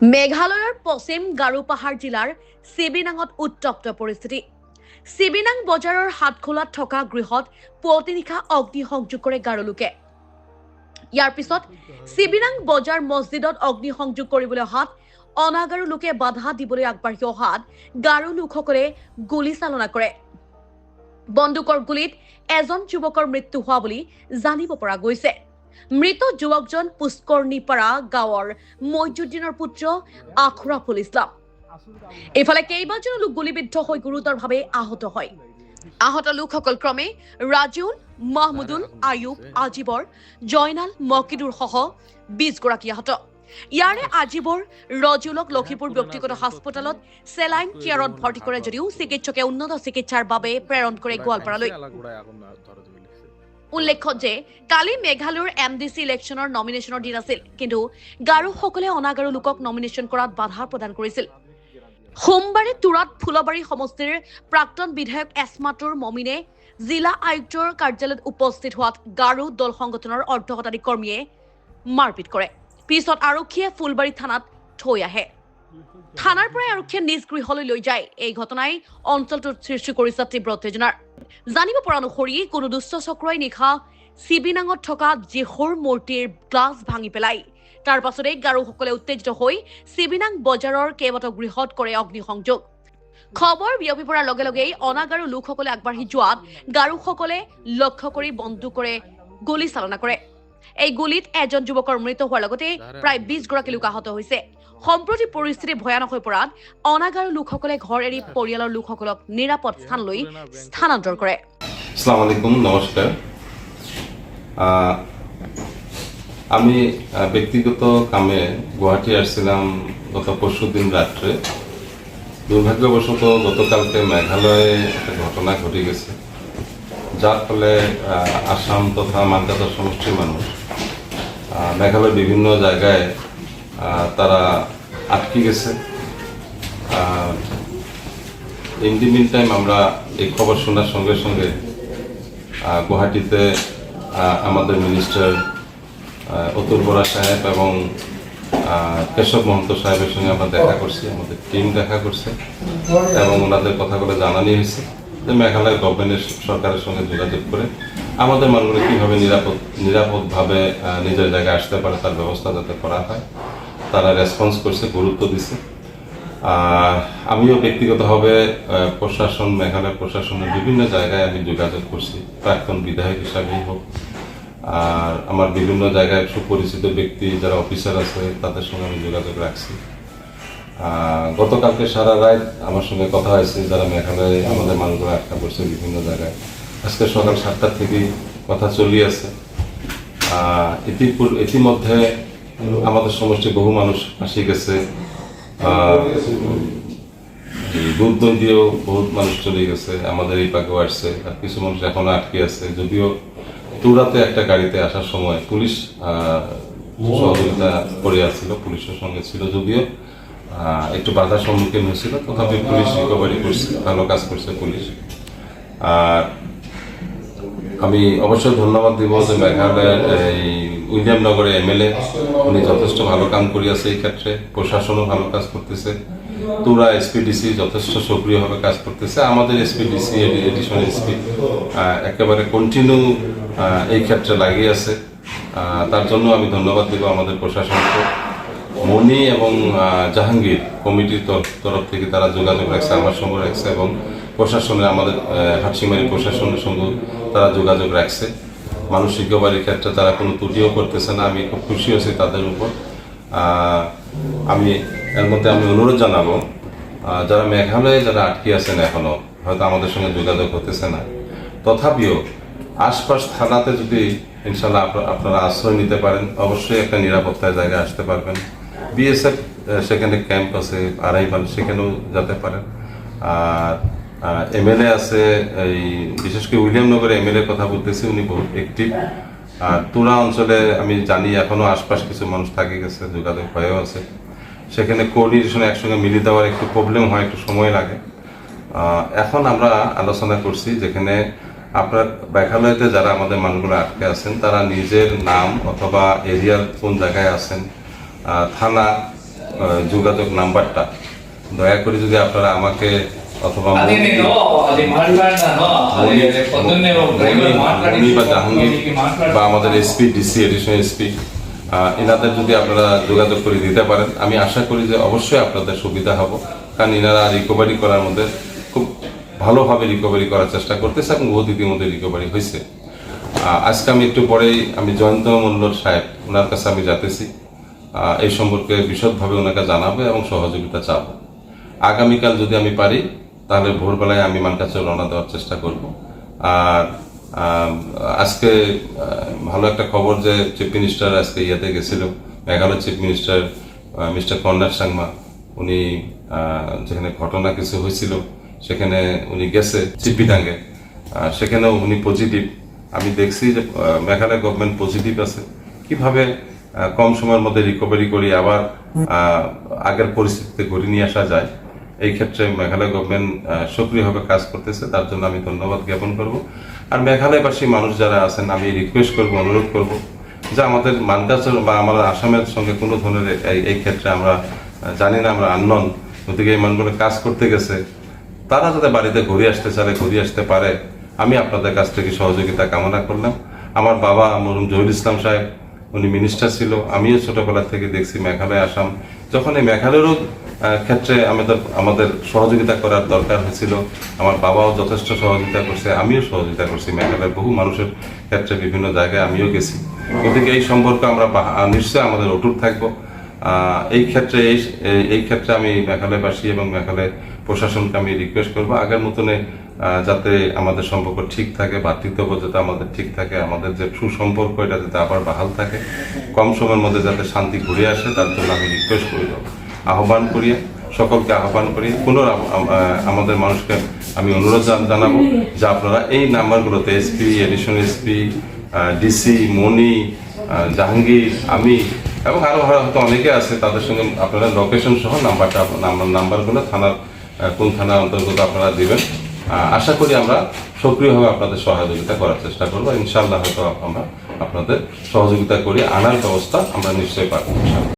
মেঘালয়ৰ পশ্চিম গাৰো পাহাৰ জিলাৰ চিবিনাঙত উত্তপ্ত পৰিস্থিতি। চিবিনাং বজাৰৰ হাটখোলাত থকা গৃহত পুৱতি নিশা অগ্নিসংযোগ কৰে গাৰো লোকে। ইয়াৰ পিছত চিবিনাং বজাৰ মছজিদত অগ্নিসংযোগ কৰিবলৈ অহাত অনাগাৰো লোকে বাধা দিবলৈ আগবাঢ়ি অহাত গাৰো লোকসকলে গুলীচালনা কৰে। বন্দুকৰ গুলীত এজন যুৱকৰ মৃত্যু হোৱা বুলি জানিব পৰা গৈছে। মৃত যুৱকজন পুষ্কৰণীপাৰা গাঁৱৰ মইজুদ্দিনৰ পুত্ৰ আখৰাফুল ইছলাম। ইফালে কেইবাজনো লোক গুলীবিদ্ধ হৈ গুৰুতৰভাৱে আহত হয়। আহত লোকসকল ক্ৰমে ৰাজুল, মাহমুদুল, আয়ুব, আজিবৰ, জয়নাল, মকিদুৰ সহ 20 গৰাকী আহত। ইয়াৰে আজিবৰ ৰজুলক লখিমপুৰ ব্যক্তিগত হাস্পতালত চেলাইন কেয়াৰত ভৰ্তি কৰে যদিও চিকিৎসকে উন্নত চিকিৎসাৰ বাবে প্ৰেৰণ কৰে গোৱালপাৰালৈ। উল্লেখ্য যে কালি মেঘালয়ৰ MDC ইলেকশ্যনৰ নমিনেশ্যনৰ দিন আছিল, কিন্তু গাৰোসকলে অনাগাৰো লোকক নমিনেশ্যন কৰাত বাধা প্ৰদান কৰিছিল। সোমবাৰে তুৰাত ফুলবাৰী সমষ্টিৰ প্ৰাক্তন বিধায়ক এছমাতুৰ মমিনে জিলা আয়ুক্তৰ কাৰ্যালয়ত উপস্থিত হোৱাত গাৰো দল সংগঠনৰ অৰ্ধশতাধিক কৰ্মীয়ে মাৰপিট কৰে। পিছত আৰক্ষীয়ে ফুলবাৰী থানাত থৈ আহে। থানাৰ পৰাই আৰক্ষীয়ে নিজ গৃহলৈ লৈ যায়। এই ঘটনাই অঞ্চলটোত সৃষ্টি কৰিছে তীব্ৰ উত্তেজনাৰ। জানিব পৰা অনুসৰি কোনো দুষ্ট চক্ৰই নিশা চিবিনাঙত থকা জিহুৰ মূৰ্তিৰ গ্লাছ ভাঙি পেলাই। তাৰ পাছতে গাৰোসকলে উত্তেজিত হৈ চিবিনাং বজাৰৰ কেইবাটাও গৃহত কৰে অগ্নিসংযোগ। খবৰ বিয়পি পৰাৰ লগে লগেই অনাগাৰো লোকসকলে আগবাঢ়ি যোৱাত গাৰোসকলে লক্ষ্য কৰি বন্দুকেৰে গুলীচালনা কৰে। এই গুলীত এজন যুৱকৰ মৃত্যু হোৱাৰ লগতে প্ৰায় 20 গৰাকী লোক আহত হৈছে। সম্প্ৰতি পৰিস্থিতি ভয়ানক হৈ পৰাত অনাগাৰো লোকসকলে ঘৰ এৰি পৰিয়ালৰ লোকসকলক নিৰাপদ স্থানলৈ স্থানান্তৰ কৰে। আসসালামু আলাইকুম, নমস্কার। আমি ব্যক্তিগত কামে গুয়াহাটি আসছিলাম গত পরশুদিন রাত্রে। দুর্ভাগ্যবশত গতকালকে মেঘালয়ে একটা ঘটনা ঘটে গেছে, যার ফলে আসাম তথা মানকাতা সমষ্টির মানুষ মেঘালয়ের বিভিন্ন জায়গায় তারা আটকে গেছে। ইন দি মিন টাইম আমরা এই খবর শোনার সঙ্গে সঙ্গে গুয়াহাটিতে আমাদের মিনিস্টার অতুল বরা সাহেব এবং কেশব মহন্ত সাহেবের সঙ্গে আমরা দেখা করছি, আমাদের টিম দেখা করছে এবং ওনাদের কথাগুলো জানানো হয়েছে যে মেঘালয় গভর্নমেন্টের সরকারের সঙ্গে যোগাযোগ করে আমাদের মানুষগুলো কীভাবে নিরাপদভাবে নিজের জায়গায় আসতে পারে তার ব্যবস্থা যাতে করা হয়। তারা রেসপন্স করছে, গুরুত্ব দিছে। আমিও ব্যক্তিগতভাবে প্রশাসন, মেঘালয় প্রশাসনের বিভিন্ন জায়গায় আমি যোগাযোগ করছি, প্রাক্তন বিধায়ক হিসাবেই হোক, আর আমার বিভিন্ন জায়গায় সুপরিচিত ব্যক্তি যারা অফিসার আছে তাদের সঙ্গে আমি যোগাযোগ রাখছি। গতকালকে সারা রাত আমার সঙ্গে কথা হয়েছে যারা মেঘালয়ে আমাদের মানুষগুলো আটকা পড়ছে বিভিন্ন জায়গায়। আজকে সকাল 7টার থেকেই কথা চলিয়ে আছে। ইতিমধ্যে আমাদের সমষ্টি বহু মানুষ আসি গেছে, দুধ দই দিয়েও বহুত মানুষ চলে গেছে, আমাদের এই পাকেও আসছে, আর কিছু মানুষ এখনো আটকে আছে। যদিও তুরাতে একটা গাড়িতে আসার সময় পুলিশ সহযোগিতা করে আসছিল, পুলিশের সঙ্গে ছিল, যদিও একটু বাধার সম্মুখীন হয়েছিল, তথাপি পুলিশ রিকভারি করছে, ভালো কাজ করছে পুলিশ। আর আমি অবশ্যই ধন্যবাদ দিব যে মেঘালয়ের এই উইলিয়ামনগরে MLA উনি যথেষ্ট ভালো কাম করিয়াছে এই ক্ষেত্রে, প্রশাসনও ভালো কাজ করতেছে, তুরা SPDC যথেষ্ট সক্রিয়ভাবে কাজ করতেছে, আমাদের SPDC এডিশনাল SP একেবারে কন্টিনিউ এই ক্ষেত্রে লাগিয়ে আছে। তার জন্য আমি ধন্যবাদ দিব আমাদের প্রশাসনকে। মনি এবং জাহাঙ্গীর কমিটির তরফ থেকে তারা যোগাযোগ রাখছে, আমার সঙ্গে রাখছে, এবং প্রশাসনের আমাদের হাটসিমারি প্রশাসনের সঙ্গে তারা যোগাযোগ রাখছে। মানুষ রিকভারির ক্ষেত্রে তারা কোনো ত্রুটিও করতেছে না, আমি খুব খুশি হয়েছি তাদের উপর। আমি এর মধ্যে অনুরোধ জানাবো যারা মেঘালয়ে যারা আটকে আছেন এখনো হয়তো আমাদের সঙ্গে যোগাযোগ হতেছে না, তথাপিও আশপাশ থানাতে যদি ইনশাল্লাহ আপনারা আশ্রয় নিতে পারেন, অবশ্যই একটা নিরাপত্তার জায়গায় আসতে পারবেন। BSF সেখানে ক্যাম্প আছে, আড়াইমাল, সেখানেও যেতে পারেন। আর MLA আছে, এই বিশেষ করে উইলিয়ামনগরে MLA কথা বলতেছি, উনি বহুত অ্যাক্টিভ। আর তুরা অঞ্চলে আমি জানি এখনো আশপাশ কিছু মানুষ থাকে গেছে, যোগাযোগ হয়েও আছে, সেখানে কোঅর্ডিনেশন একসঙ্গে মিলিয়ে দেওয়ার একটু প্রবলেম হয়, একটু সময় লাগে। এখন আমরা আলোচনা করছি যেখানে আপনার মেঘালয়তে যারা আমাদের মানুষগুলো আটকে আছেন তারা নিজের নাম অথবা এরিয়ার কোন জায়গায় আছেন, থানা যোগাযোগ নাম্বারটা দয়া করে যদি আপনারা আমাকে অথবা అది నేను అది మాట్లాడినాను అది పొద్దున్నే డ్రైవర్ మాట్లాడి মনি বা জাহাঙ্গীর বা আমাদের এসপি ডিসি এডিশনাল এসপি এনাদের যদি আপনারা যোগাযোগ করে দিতে পারেন, আমি আশা করি যে অবশ্যই আপনাদের সুবিধা হব, কারণ এনারা রিকভারি করার মধ্যে খুব ভালোভাবে রিকভারি করার চেষ্টা করতেছে এবং বহুত ইতিমধ্যে রিকভারি হয়েছে। আজকে আমি একটু পরেই আমি জয়ন্ত মল্লর সাহেব ওনার কাছে আমি যাতেছি, এই সম্পর্কে বিশদভাবে ওনাকে জানাবো এবং সহযোগিতা চাবো। আগামীকাল যদি আমি পারি তাহলে ভোরবেলায় আমি মানকাছে রওনা দেওয়ার চেষ্টা করব। আর আজকে ভালো একটা খবর যে চিফ মিনিস্টার আজকে ইয়াতে গেছিল, Meghalaya chief minister mister Conrad Sangma, উনি যেখানে ঘটনা কিছু হয়েছিল সেখানে উনি গেছে চিপিডাঙ্গে, সেখানেও উনি পজিটিভ। আমি দেখছি যে মেঘালয় গভর্নমেন্ট পজিটিভ আছে, কিভাবে কম সময়ের মধ্যে রিকভারি করি আবার আগের পরিস্থিতিতে ঘুরে নিয়ে আসা যায়, এই ক্ষেত্রে মেঘালয় গভর্নমেন্ট সক্রিয়ভাবে কাজ করতেছে, তার জন্য আমি ধন্যবাদ জ্ঞাপন করব। আর মেঘালয়বাসী মানুষ যারা আছেন আমি রিকোয়েস্ট করব, অনুরোধ করব যে আমাদের মানকাচর বা আমাদের আসামের সঙ্গে কোনো ধরনের এই ক্ষেত্রে আমরা জানি না, আমরা আননন, গতিকে এই মানুষগুলো কাজ করতে গেছে, তারা যাতে বাড়িতে ঘুরে আসতে চায় ঘুরে আসতে পারে, আমি আপনাদের কাছ থেকে সহযোগিতা কামনা করলাম। আমার বাবা মরহুম জহির ইসলাম সাহেব, উনি মিনিস্টার ছিল, আমিও ছোটবেলা থেকে দেখছি মেঘালয় আসাম, যখন এই মেঘালয়েরও ক্ষেত্রে আমাদের সহযোগিতা করার দরকার হয়েছিল, আমার বাবাও যথেষ্ট সহযোগিতা করছে, আমিও সহযোগিতা করছি মেঘালয়ের বহু মানুষের ক্ষেত্রে বিভিন্ন জায়গায় আমিও গেছি। গতিকে এই সম্পর্ক আমরা নিশ্চয়ই আমাদের অটুট থাকবো। এই ক্ষেত্রে আমি মেঘালয়বাসী এবং মেঘালয় প্রশাসনকে আমি রিকোয়েস্ট করবো আগের মতনে যাতে আমাদের সম্পর্ক ঠিক থাকে, ভ্রাতৃত্ববোধ যাতে আমাদের ঠিক থাকে, আমাদের যে সুসম্পর্ক এটা যাতে আবার বাহাল থাকে, কম সময়ের মধ্যে যাতে শান্তি ঘুরে আসে, তার জন্য আমি রিকোয়েস্ট করি, আহ্বান করি, সকলকে আহ্বান করি। আমাদের মানুষকে আমি অনুরোধ জানাবো যে আপনারা এই নাম্বারগুলোতে এসপি, এডিশনাল এসপি, ডিসি, মনি, জাহাঙ্গীর, আমি এবং আরো হয়তো অনেকে আছে, তাদের সঙ্গে আপনারা লোকেশন সহ নাম্বারগুলো থানার কোন থানার অন্তর্গত আপনারা দিবেন। আশা করি আমরা সক্রিয়ভাবে আপনাদের সহযোগিতা করার চেষ্টা করবো। ইনশাআল্লাহ হয়তো আমরা আপনাদের সহযোগিতা করি আনার ব্যবস্থা আমরা নিশ্চয়ই পাবো।